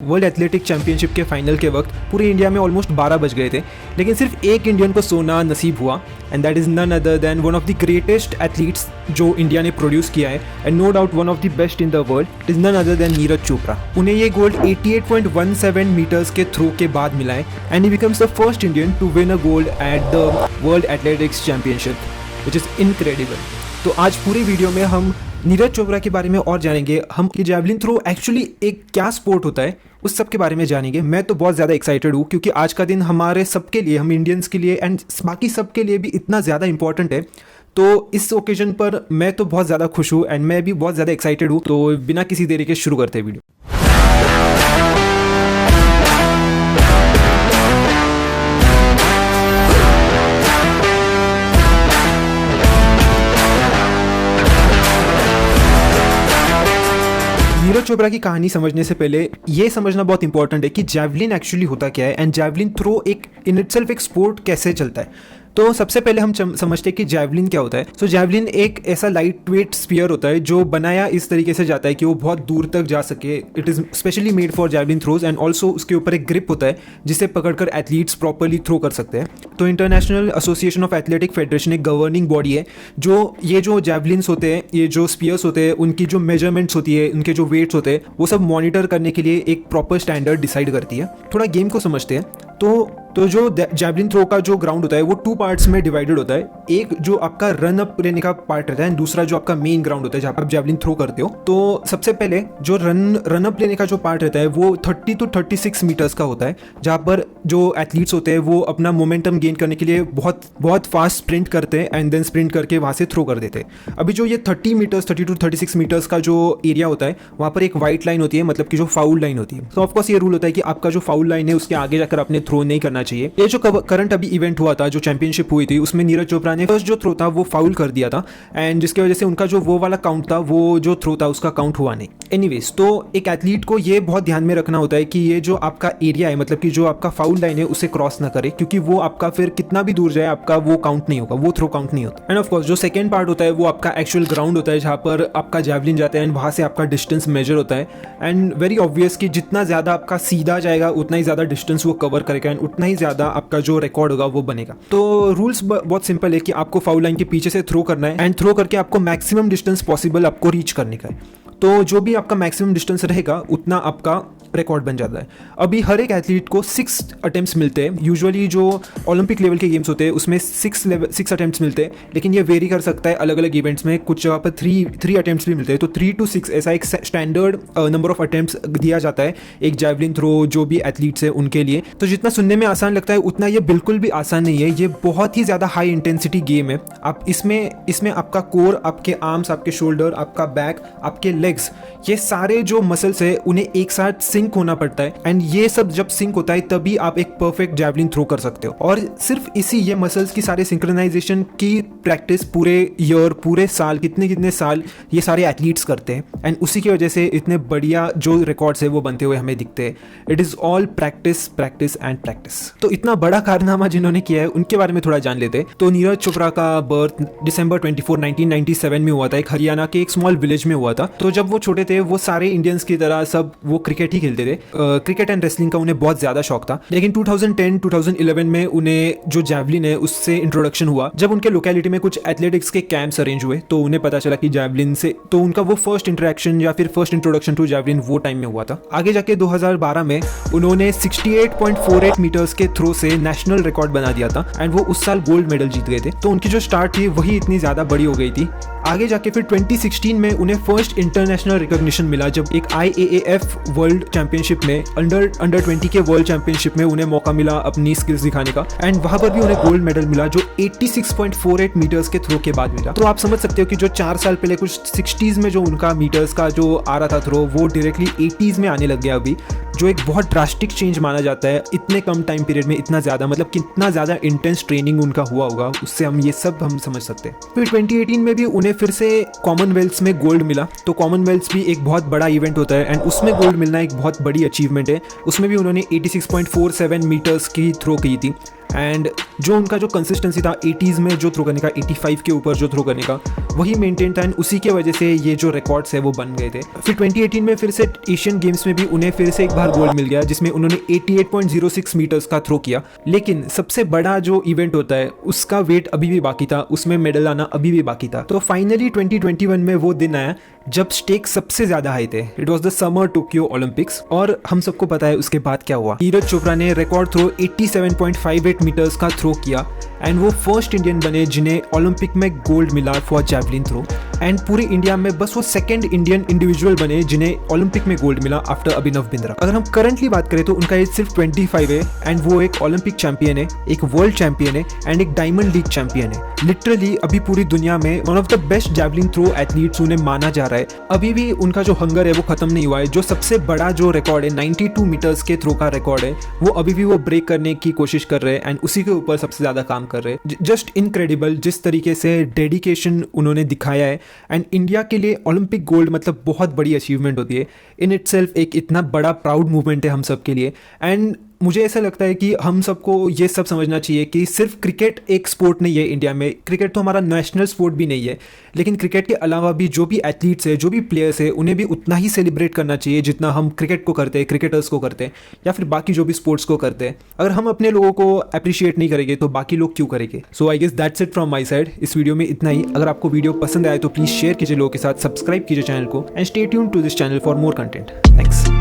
World athletic championship के final के वक्त पूरे इंडिया में ऑलमोस्ट 12 बज गए थे, लेकिन सिर्फ एक इंडियन को सोना नसीब हुआ and that is none other than one of the greatest athletes जो इंडिया ने प्रोड्यूस किया है and no doubt one of the best in the world. It is none other than Neeraj Chopra. उन्हें ये गोल्ड 88.17 मीटर्स के थ्रो के बाद मिला है and he becomes the first Indian to win a gold at the world athletics championship which is incredible. तो आज पूरी वीडियो में हम नीरज चोपड़ा के बारे में और जानेंगे, हम कि जैवलिन थ्रो एक्चुअली एक क्या स्पोर्ट होता है उस सब के बारे में जानेंगे। मैं तो बहुत ज़्यादा एक्साइटेड हूँ क्योंकि आज का दिन हमारे सबके लिए, हम इंडियंस के लिए एंड बाकी सबके लिए भी इतना ज़्यादा इंपॉर्टेंट है। तो इस ओकेजन पर मैं तो बहुत ज़्यादा खुश हूँ एंड मैं भी बहुत ज़्यादा एक्साइटेड हूँ। तो बिना किसी देरी के शुरू करते हैं वीडियो। नीरज चोपड़ा की कहानी समझने से पहले ये समझना बहुत इंपॉर्टेंट है कि जैवलिन एक्चुअली होता क्या है एंड जैवलिन थ्रो एक इन इटसेल्फ एक स्पोर्ट कैसे चलता है। तो सबसे पहले हम समझते हैं कि जैवलिन क्या होता है। तो जैवलिन एक ऐसा लाइट वेट स्फीयर होता है जो बनाया इस तरीके से जाता है कि वो बहुत दूर तक जा सके। It is specially made for javelin throws and also उसके ऊपर एक ग्रिप होता है जिसे पकड़कर एथलीट्स प्रॉपरली थ्रो कर सकते हैं। तो international association of athletic federation एक गवर्निंग बॉडी है जो ये जो जैवलिन्स होते हैं, ये जो स्पीयर्स होते हैं, उनकी जो मेजरमेंट्स होती है, उनके जो वेट्स होते हैं, वो सब मॉनिटर करने के लिए एक प्रॉपर स्टैंडर्ड डिसाइड करती है। थोड़ा गेम को समझते हैं। तो जो जैवलिन थ्रो का जो ग्राउंड होता है वो 2 पार्ट्स में डिवाइडेड होता है। एक जो आपका रन अप लेने का पार्ट रहता है, दूसरा जो आपका मेन ग्राउंड होता है जहाँ पर आप जैवलिन थ्रो करते हो। तो सबसे पहले जो रन अप लेने का जो पार्ट रहता है वो 30 to 36 मीटर्स का होता है, जहाँ पर जो एथलीट्स होते हैं वो अपना मोमेंटम गेन करने के लिए बहुत फास्ट स्प्रिंट करते हैं एंड देन स्प्रिंट करके वहाँ से थ्रो कर देते हैं। अभी जो ये 30 to 36 मीटर्स का जो एरिया होता है वहाँ पर एक वाइट लाइन होती है, मतलब कि जो फाउल लाइन होती है। तो ऑफकोर्स ये रूल होता है कि आपका जो फाउल लाइन है उसके आगे जाकर आपने थ्रो नहीं करना चाहिए। ये जो करंट अभी इवेंट हुआ था, जो चैंपियनशिप हुई थी, उसमें नीरज चोपड़ा ने फर्स्ट जो थ्रो था वो फाउल कर दिया था एंड जिसकी वजह से उनका जो वो वाला काउंट था, वो जो थ्रो था उसका काउंट हुआ नहीं। एनीवेज, तो एक एथलीट को ये बहुत ध्यान में रखना होता है कि ये जो आपका एरिया है, मतलब कि जो आपका फाउल लाइन है, उसे क्रॉस ना करे, क्योंकि वो आपका फिर कितना भी दूर जाए आपका वो काउंट नहीं होगा, वो थ्रो काउंट नहीं होता। एंड ऑफकोर्स जो सेकंड पार्ट होता है वो आपका एक्चुअल ग्राउंड होता है जहाँ पर आपका जैवलिन जाता है एंड वहाँ से आपका डिस्टेंस मेजर होता है। एंड वेरी ऑब्वियस कि जितना ज़्यादा आपका सीधा जाएगा उतना ही ज़्यादा डिस्टेंस वो कवर करेगा एंड उतना ही ज़्यादा आपका जो रिकॉर्ड होगा वो बनेगा। तो रूल्स बहुत सिंपल है कि आपको फाउल लाइन के पीछे से थ्रो करना है एंड थ्रो करके आपको मैक्सिमम डिस्टेंस पॉसिबल आपको रीच करने का है। तो जो भी आपका मैक्सिमम डिस्टेंस रहेगा उतना आपका रिकॉर्ड बन जाता है। अभी हर एक एथलीट को 6 अटेम्प्ट्स मिलते हैं। यूजुअली जो ओलंपिक लेवल के गेम्स होते हैं उसमें 6 अटेम्प्ट्स मिलते हैं, लेकिन ये वेरी कर सकता है अलग अलग इवेंट्स में। कुछ जगह पर 3 अटेम्प्ट्स भी मिलते हैं। तो 3 to 6 ऐसा एक स्टैंडर्ड नंबर ऑफ अटेम्प्ट्स दिया जाता है एक जैवलिन थ्रो जो भी एथलीट्स है उनके लिए। तो जितना सुनने में आसान लगता है उतना ये बिल्कुल भी आसान नहीं है। ये बहुत ही ज़्यादा हाई इंटेंसिटी गेम है। आप इसमें आपका कोर, आपके आर्म्स, आपके शोल्डर, आपका बैक, आपके लेग्स, ये सारे जो मसल्स है उन्हें एक साथ सिंक होना पड़ता है एंड ये सब जब सिंक होता है तभी आप एक परफेक्ट जैवलिन थ्रो कर सकते हो। और सिर्फ ये मसल्स की सारे सिंक्रोनाइजेशन की प्रैक्टिस पूरे ईयर, पूरे साल, कितने साल ये सारे एथलीट्स करते हैं एंड उसी की वजह से इतने बढ़िया जो रिकॉर्ड्स है वो बनते हुए हमें दिखते हैं। It is all practice practice and practice. तो इतना बड़ा कारनामा जिन्होंने किया है उनके बारे में थोड़ा जान लेते हैं। तो नीरज चोपड़ा का बर्थ दिसंबर 24, 1997 में हुआ था। एक हरियाणा के एक स्मॉल विलेज में हुआ था। तो जब वो छोटे थे वो सारे इंडियंस की तरह सब वो क्रिकेट ही खेलते थे। क्रिकेट एंड रेसलिंग का उन्हें बहुत ज़्यादा शौक था। लेकिन 2010-2011 में उन्हें जो जैवलिन है उससे इंट्रोडक्शन हुआ। जब उनके लोकेलिटी में कुछ एथलेटिक्स के कैंप्स अरेंज हुए तो उन्हें पता चला कि जैवलिन से, तो उनका वो फर्स्ट इंटरेक्शन या फिर फर्स्ट इंट्रोडक्शन टू जैवलिन वो टाइम में हुआ था। आगे जाके 2012 में उन्होंने 68.48 मीटर्स के थ्रो से नेशनल रिकॉर्ड बना दिया था एंड वो उस साल गोल्ड मेडल जीत गए थे। तो उनकी जो स्टार्ट थी वही इतनी ज़्यादा बड़ी हो गई थी। आगे जाके फिर 2016 में उन्हें फर्स्ट इंटरनेशनल रिकॉग्निशन मिला जब एक IAAF वर्ल्ड चैंपियनशिप में अंडर 20 के वर्ल्ड चैंपियनशिप में उन्हें मौका मिला अपनी स्किल्स दिखाने का एंड वहां पर भी उन्हें गोल्ड मेडल मिला जो 86.48 मीटर्स के थ्रो के बाद मिला। तो आप समझ सकते हो कि जो 4 साल पहले कुछ 60s में जो उनका मीटर्स का जो आ रहा था थ्रो, वो डायरेक्टली 80s में आने लग गया अभी, जो एक बहुत ड्रास्टिक चेंज माना जाता है इतने कम टाइम पीरियड में। इतना ज़्यादा, मतलब कितना ज़्यादा इंटेंस ट्रेनिंग उनका हुआ होगा, उससे हम ये सब समझ सकते हैं। फिर 2018 में भी उन्हें फिर से कॉमनवेल्थ में गोल्ड मिला। तो कॉमनवेल्थ भी एक बहुत बड़ा इवेंट होता है एंड उसमें गोल्ड मिलना एक बहुत बड़ी अचीवमेंट है। उसमें भी उन्होंने 86.47 मीटर्स की थ्रो की थी एंड जो उनका जो कंसिस्टेंसी था 80s में जो थ्रो करने का, 85 के ऊपर जो थ्रो करने का, वही मेंटेन था एंड उसी की वजह से ये जो रिकॉर्ड्स है वो बन गए थे। फिर 2018 में फिर से एशियन गेम्स में भी उन्हें फिर से एक बार गोल्ड मिल गया, जिसमें उन्होंने 88.06 मीटर्स का थ्रो किया। लेकिन सबसे बड़ा जो इवेंट होता है उसका वेट अभी भी बाकी था, उसमें मेडल आना अभी भी बाकी था। तो फाइनली 2021 में वो दिन आया जब स्टेक्स सबसे ज्यादा हाई थे। It was the summer Tokyo Olympics, और हम सबको पता है उसके बाद क्या हुआ। नीरज चोपड़ा ने रिकॉर्ड थ्रो 87.58 मीटर्स का थ्रो किया एंड वो फर्स्ट इंडियन बने जिन्हें ओलंपिक में गोल्ड मिला फॉर जैवलिन थ्रो। एंड पूरे इंडिया में बस वो सेकंड इंडियन इंडिविजुअल बने जिन्हें ओलंपिक में गोल्ड मिला आफ्टर अभिनव बिंद्रा। अगर हम करंटली बात करें तो उनका एज सिर्फ 25 है एंड वो एक ओलंपिक चैंपियन है, एक वर्ल्ड चैंपियन है एंड एक डायमंड लीग चैंपियन है। लिटरली अभी पूरी दुनिया में one of the best javelin throw athletes उन्हें माना जा रहा है। अभी भी उनका जो हंगर है वो खत्म नहीं हुआ है। जो सबसे बड़ा जो रिकॉर्ड है 92 मीटर्स के थ्रो का रिकॉर्ड है, वो अभी भी वो ब्रेक करने की कोशिश कर रहे हैं एंड उसी के ऊपर सबसे ज्यादा काम कर रहे हैं। जस्ट इनक्रेडिबल जिस तरीके से डेडिकेशन उन्होंने दिखाया है। एंड इंडिया के लिए ओलंपिक गोल्ड मतलब बहुत बड़ी अचीवमेंट होती है इन इटसेल्फ, एक इतना बड़ा प्राउड मूवमेंट है हम सब के लिए। एंड मुझे ऐसा लगता है कि हम सबको ये सब समझना चाहिए कि सिर्फ क्रिकेट एक स्पोर्ट नहीं है इंडिया में। क्रिकेट तो हमारा नेशनल स्पोर्ट भी नहीं है, लेकिन क्रिकेट के अलावा भी जो भी एथलीट्स है, जो भी प्लेयर्स है, उन्हें भी उतना ही सेलिब्रेट करना चाहिए जितना हम क्रिकेट को करते हैं, क्रिकेटर्स को करते हैं, या फिर बाकी जो भी स्पोर्ट्स को करते हैं। अगर हम अपने लोगों को अप्रिशिएट नहीं करेंगे तो बाकी लोग क्यों करेंगे। So I guess that's it from my side. इस वीडियो में इतना ही। अगर आपको वीडियो पसंद आए तो प्लीज़ शेयर कीजिए लोगों के साथ, सब्सक्राइब कीजिए चैनल को and stay tuned to this channel for more content. Thanks.